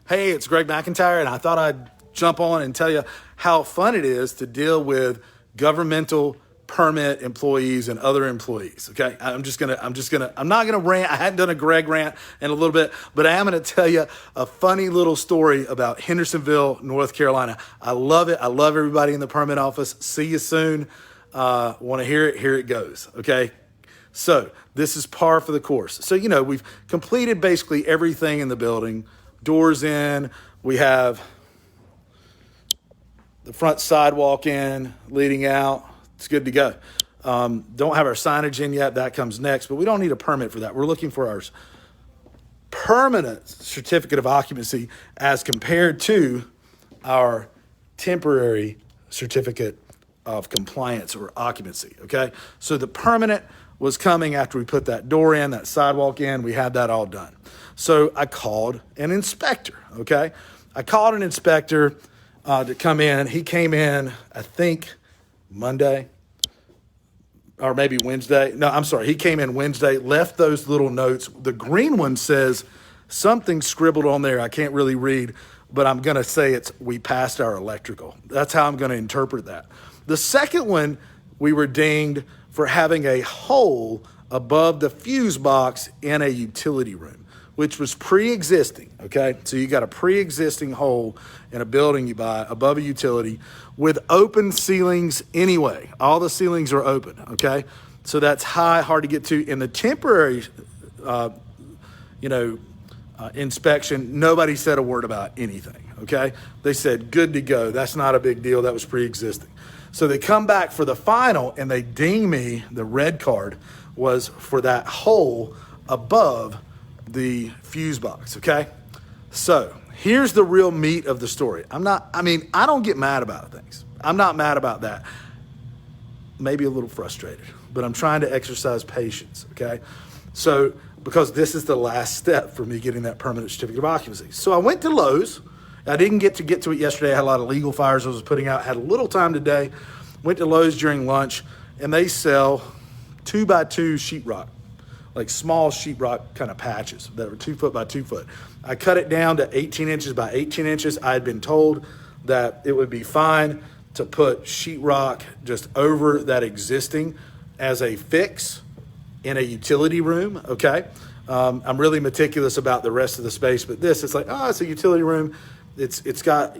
Hey, it's Greg McIntyre, and I thought I'd jump on and tell you how fun it is to deal with governmental permit employees and other employees. Okay, I'm not gonna rant. I hadn't done a Greg rant in a little bit, but I am gonna tell you a funny little story about Hendersonville, North Carolina. I love it. I love everybody in the permit office. See you soon. Want to hear it? Here it goes. Okay. So this is par for the course. So, we've completed basically everything in the building. Doors in, we have the front sidewalk in, leading out. It's good to go. Don't have our signage in yet. That comes next, but we don't need a permit for that. We're looking for our permanent certificate of occupancy as compared to our temporary certificate of compliance or occupancy, okay? So the permanent was coming after we put that door in, that sidewalk in. We had that all done. So I called an inspector, okay? I called an inspector to come in. He came in, I think, Monday or maybe Wednesday. No, I'm sorry. He came in Wednesday, left those little notes. The green one says something scribbled on there. I can't really read, but I'm going to say we passed our electrical. That's how I'm going to interpret that. The second one, we were dinged for having a hole above the fuse box in a utility room, which was pre-existing, okay? So you got a pre-existing hole in a building you buy above a utility with open ceilings anyway. All the ceilings are open, okay? So that's hard to get to. In the temporary, inspection, nobody said a word about anything, okay? They said, good to go. That's not a big deal. That was pre-existing. So they come back for the final and they ding me. The red card was for that hole above the fuse box, okay? So here's the real meat of the story. I don't get mad about things. I'm not mad about that. Maybe a little frustrated, but I'm trying to exercise patience, okay? So, because this is the last step for me getting that permanent certificate of occupancy. So I went to Lowe's. I didn't get to it yesterday. I had a lot of legal fires I was putting out. Had a little time today. Went to Lowe's during lunch, and they sell 2x2 sheetrock, like small sheetrock kind of patches that were 2 foot by 2 foot. I cut it down to 18 inches by 18 inches. I had been told that it would be fine to put sheetrock just over that existing as a fix in a utility room, okay? I'm really meticulous about the rest of the space, but it's like, it's a utility room. It's got,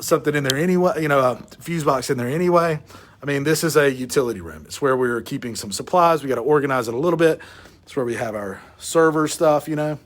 something in there anyway, a fuse box in there anyway. This is a utility room. It's where we're keeping some supplies. We got to organize it a little bit. It's where we have our server stuff, And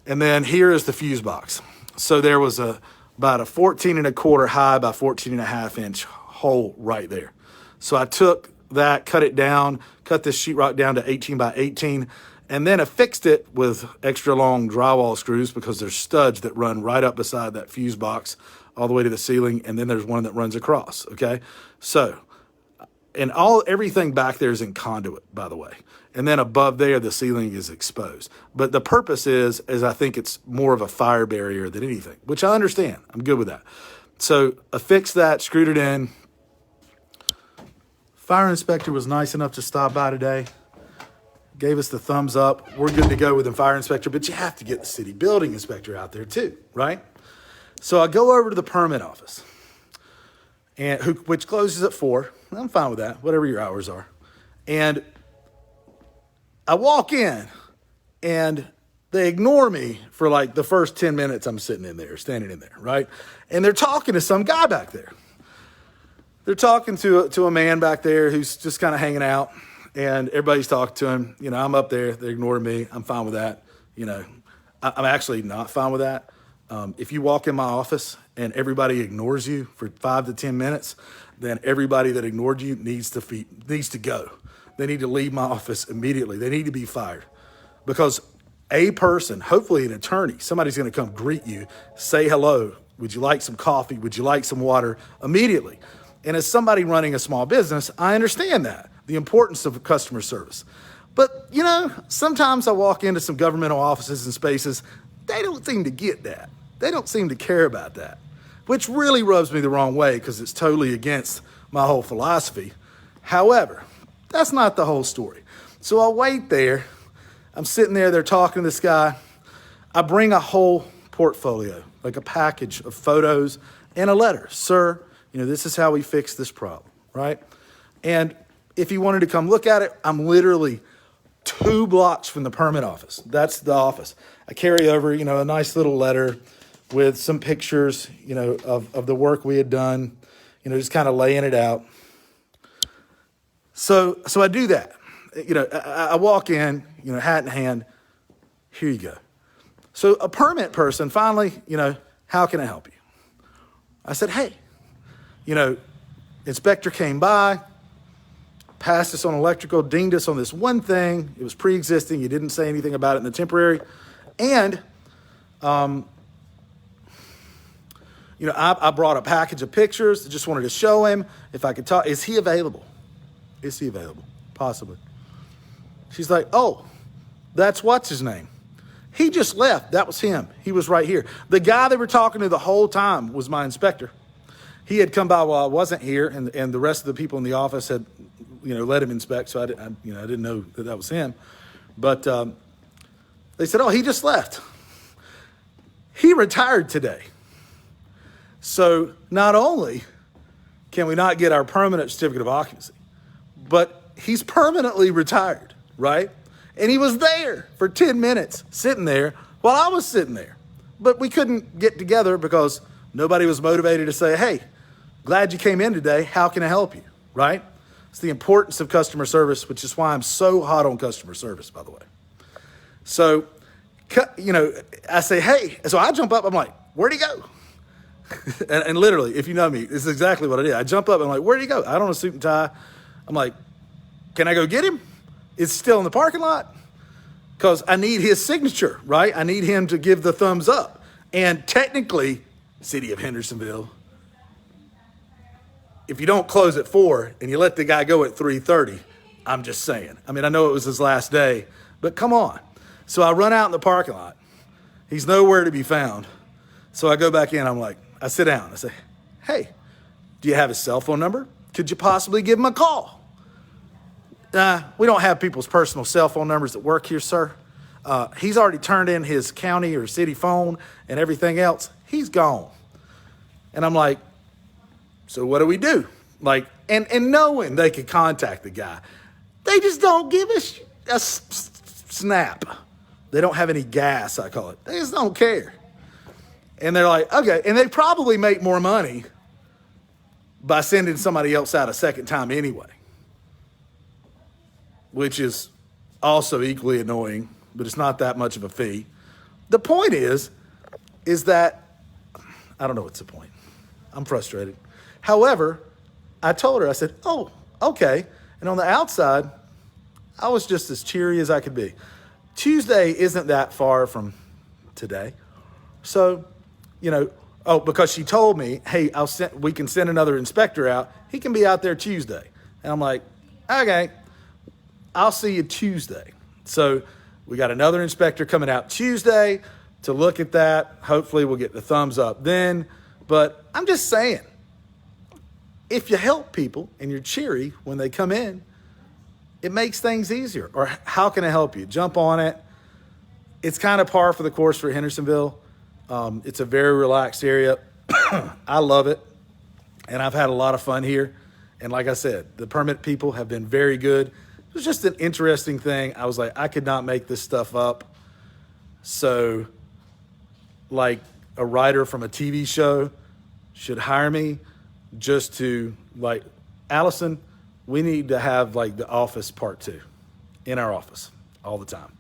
then here is the fuse box. So there was about a 14.25 high by 14.5 inch hole right there. So I took that, cut it down, cut this sheetrock down to 18 by 18, and then affixed it with extra long drywall screws because there's studs that run right up beside that fuse box all the way to the ceiling, and then there's one that runs across, okay? So, and everything back there is in conduit, by the way. And then above there, the ceiling is exposed. But the purpose is I think it's more of a fire barrier than anything, which I understand. I'm good with that. So affixed that, screwed it in. Fire inspector was nice enough to stop by today. Gave us the thumbs up. We're good to go with the fire inspector, but you have to get the city building inspector out there too, right? So I go over to the permit office, which closes at 4. I'm fine with that, whatever your hours are. And I walk in, and they ignore me for like the first 10 minutes I'm standing in there, right? And they're talking to some guy back there. They're talking to a man back there who's just kind of hanging out, and everybody's talking to him. I'm up there. They're ignoring me. I'm fine with that. I'm actually not fine with that. If you walk in my office and everybody ignores you for 5 to 10 minutes, then everybody that ignored you needs to go. They need to leave my office immediately. They need to be fired because a person, hopefully an attorney, somebody's going to come greet you, say hello. Would you like some coffee? Would you like some water? Immediately. And as somebody running a small business, I understand that, the importance of customer service. But, sometimes I walk into some governmental offices and spaces, they don't seem to get that. They don't seem to care about that, which really rubs me the wrong way because it's totally against my whole philosophy. However, that's not the whole story. So I wait there. I'm sitting there. They're talking to this guy. I bring a whole portfolio, like a package of photos and a letter. Sir, this is how we fix this problem, right? And if he wanted to come look at it, I'm literally 2 blocks from the permit office. That's the office. I carry over, a nice little letter with some pictures, of the work we had done, just kind of laying it out. So I do that. I walk in, hat in hand. Here you go. So a permit person finally, how can I help you? I said, hey, inspector came by, passed us on electrical, dinged us on this one thing. It was pre-existing. You didn't say anything about it in the temporary. And, I brought a package of pictures. Just wanted to show him if I could talk. Is he available? Is he available? Possibly. She's like, oh, that's what's his name. He just left. That was him. He was right here. The guy they were talking to the whole time was my inspector. He had come by while I wasn't here, and the rest of the people in the office had, let him inspect. So I didn't know that was him. But they said, oh, he just left. He retired today. So not only can we not get our permanent certificate of occupancy, but he's permanently retired, right? And he was there for 10 minutes sitting there while I was sitting there. But we couldn't get together because nobody was motivated to say, hey, glad you came in today. How can I help you, right? It's the importance of customer service, which is why I'm so hot on customer service, by the way. So, I say, hey. So I jump up. I'm like, where'd he go? and literally, if you know me, this is exactly what I did. I jump up. I'm like, where'd he go? I don't have a suit and tie. I'm like, can I go get him? It's still in the parking lot because I need his signature, right? I need him to give the thumbs up. And technically, city of Hendersonville, if you don't close at 4 and you let the guy go at 3:30, I'm just saying. I mean, I know it was his last day, but come on. So I run out in the parking lot. He's nowhere to be found. So I go back in. I sit down. I say, hey, do you have his cell phone number? Could you possibly give him a call? We don't have people's personal cell phone numbers that work here, sir. He's already turned in his county or city phone and everything else. He's gone. And I'm like, so what do we do? And knowing they could contact the guy, they just don't give a snap. They don't have any gas, I call it. They just don't care. And they're like, okay. And they probably make more money by sending somebody else out a second time anyway, which is also equally annoying, but it's not that much of a fee. The point is that, I don't know what's the point. I'm frustrated. However, I told her, I said, oh, okay. And on the outside, I was just as cheery as I could be. Tuesday isn't that far from today. So, because she told me, hey, we can send another inspector out. He can be out there Tuesday. And I'm like, okay, I'll see you Tuesday. So we got another inspector coming out Tuesday to look at that. Hopefully we'll get the thumbs up then. But I'm just saying, if you help people and you're cheery when they come in, it makes things easier. Or how can I help you? Jump on it. It's kind of par for the course for Hendersonville. It's a very relaxed area. I love it. And I've had a lot of fun here. And like I said, the permit people have been very good. It was just an interesting thing. I was like, I could not make this stuff up. So, like, a writer from a TV show should hire me just to, like, Allison, we need to have, like, The Office Part 2 in our office all the time.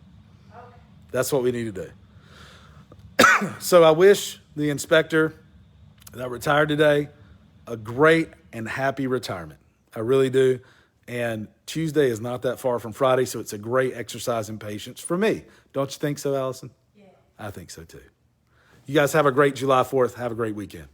Okay. That's what we need to do. So I wish the inspector that retired today a great and happy retirement. I really do. And Tuesday is not that far from Friday, so it's a great exercise in patience for me. Don't you think so, Allison? Yeah. I think so, too. You guys have a great July 4th. Have a great weekend.